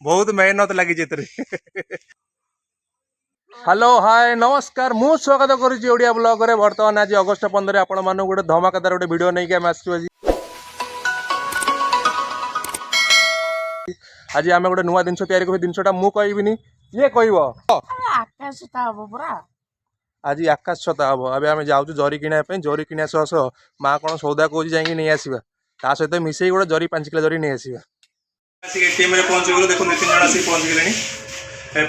बहुत मेहनत लगी हेलो हाय नमस्कार मु स्वागत करुच्ची ओडिया ब्लॉग रे बर्तमान आज अगस्ट 15 आपण मानक गोटे धमाकेदार गोटे वीडियो नहीं आम आसु आज आम गोटे नुआ जिन तैयारी कर जिनटा मु कहबिनी ये कह आज आकाश छता हम अब आम जाऊँ जरी किणापी जरी किणा सह माँ कौन सौदा कौन जाकि नहीं आसवा ता सहित मिसई गोटे जरी 5 किलो जरी नहीं आसवा एटीएम रे पहुँच गलु देखो 3 जन आसिक पहुँच गले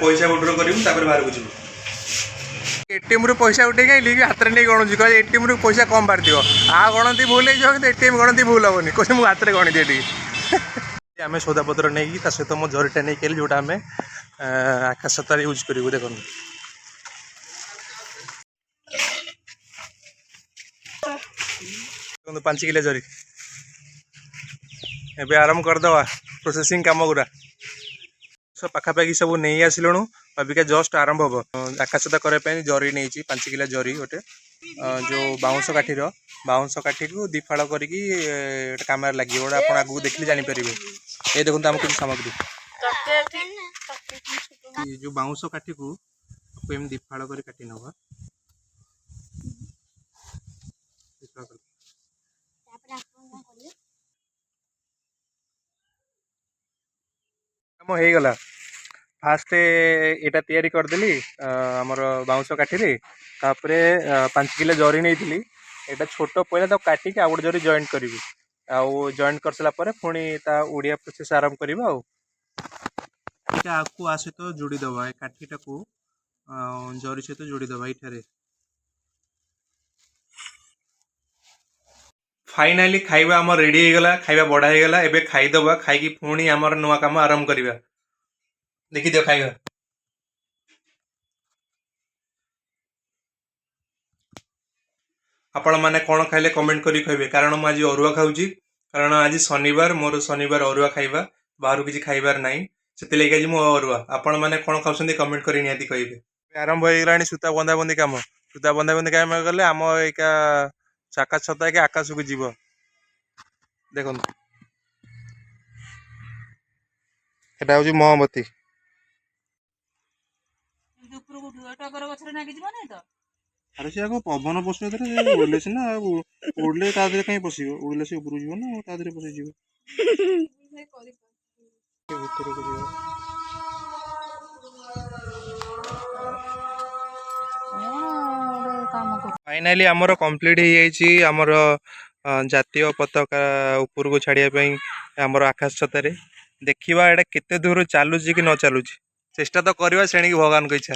पैसा विड्रॉ कर बाहर को जीव एटीएम रु पैसा उठे कहीं हाथ में नहीं गणुची कह एटीएम रु पैसा कम बाहर थो आ गणती भूल हो एटीएम गणती भूल हेनी कह मुझे हाथ में गणी दिए आम सौदापत्र नहीं सहित मो जरीटा नहीं कल जोटा आम आकाश छतार यूज करूँ देख 5 किलो जरी एबे आरंभ करदवा प्रोसेसिंग काम गुरा पाखापाखि सब नहीं आसिलुणु अबिका जस्ट आरंभ हम आकाशता करने जरी नहीं 5 किलो जरी गोटे जो बाउंस काठी को दिफाड़ करके कम लगे गोटे आप आगे देखिए जापर ये देखते आम कुछ सामग्री जो बाउंस काठी को एम दिफाड़ कर काटी नवा हो गला फास्ट एटा तैयारी करदेली आमर बाउंस काठी तापर 5 किलो जरी नहीं एटा छोट पहले तो काटिक आ गोटे जरी जॉइंट करी आउ जॉइंट कर सारा पुणी ता ओडिया प्रोसेस आरंभ करवा आपको आ सहित जोड़ीदबा काठीटा को जरी सहित जोड़ीदबा ये फाइनाली खाइबा आम रेडी हो गला खाइबा बढ़ा हो गला एबे खाईदबा खाई पुणी आमर नुआ काम आरंभ करवा देखी दियो खाइबा आपण माने कौन खाइले कमेंट करी कहबे कारण मु आज अरुआ खाऊची कारण आज शनिवार मोर शनिवार अरुआ खाइबा बाहर किसी खाइबार नहीं से लगे आज मु अरुआ आपण माने कौन खाउछंदी कमेंट करी निहाती कहबे आरंभ हो गलानी सूता बंधाबंधी काम सूता बंधाबंधी काम गले आम एका आकाश छता के आकाश को जीव देखो एटा हूँ मोहमबती अरे से आगे पवन पशु उड़े सीना उड़े कहीं पश उड़े से ऊपर जीव ना पशि फाइनाली आमर कंप्लीट हो आमर जातीय पताका ऊपर को छाड़िया आमर आकाश छतारे देखा एटा केते दूर चलुची कि न चलुची चेष्टा तो करवा से भगवान को इच्छा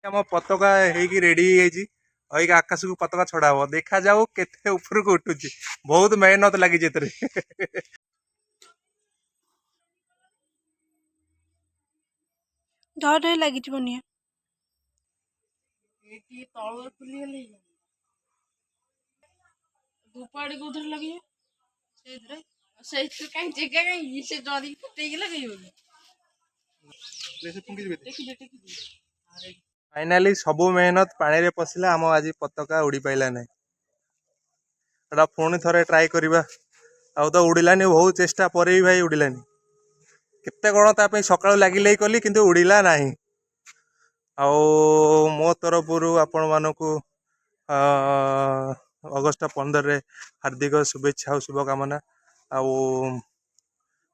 आम पताका हो रेडी हो आकाश को पताका छड़ा हम देखा जाऊ केते ऊपर को उठुची बहुत मेहनत लगी डर लगी धूपाड़ी को उधर लगी फाइनाली सबू मेहनत पानी रे पशिला आम आज पताका उड़ी पाइला नहीं पुणी थे ट्राए करवा आ तो उड़ानी बहुत चेष्टा पर भी भाई उड़ानी केते कौन ताप सका लगे कली किंतु उड़ीला नहीं मो तरफ आपण मानक अगस्ट 15 रे हार्दिक शुभेच्छा और शुभकामना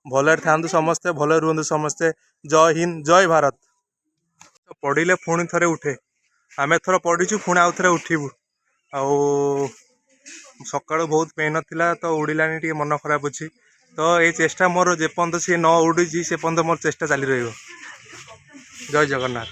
भले था समस्ते भले रुहतु समस्ते जय हिंद जय भारत पढ़ले पुणी थे उठे आम एथर पढ़ीचु पुणी आउ थे उठू सका बहुत मेहनत थिला तो उड़ानी टे मन खराब अच्छी तो ये चेष्टा मोर जेपर्यंत सी न उड़ी से पर्यंत मोर चेष्टा चली रही जय जगन्नाथ।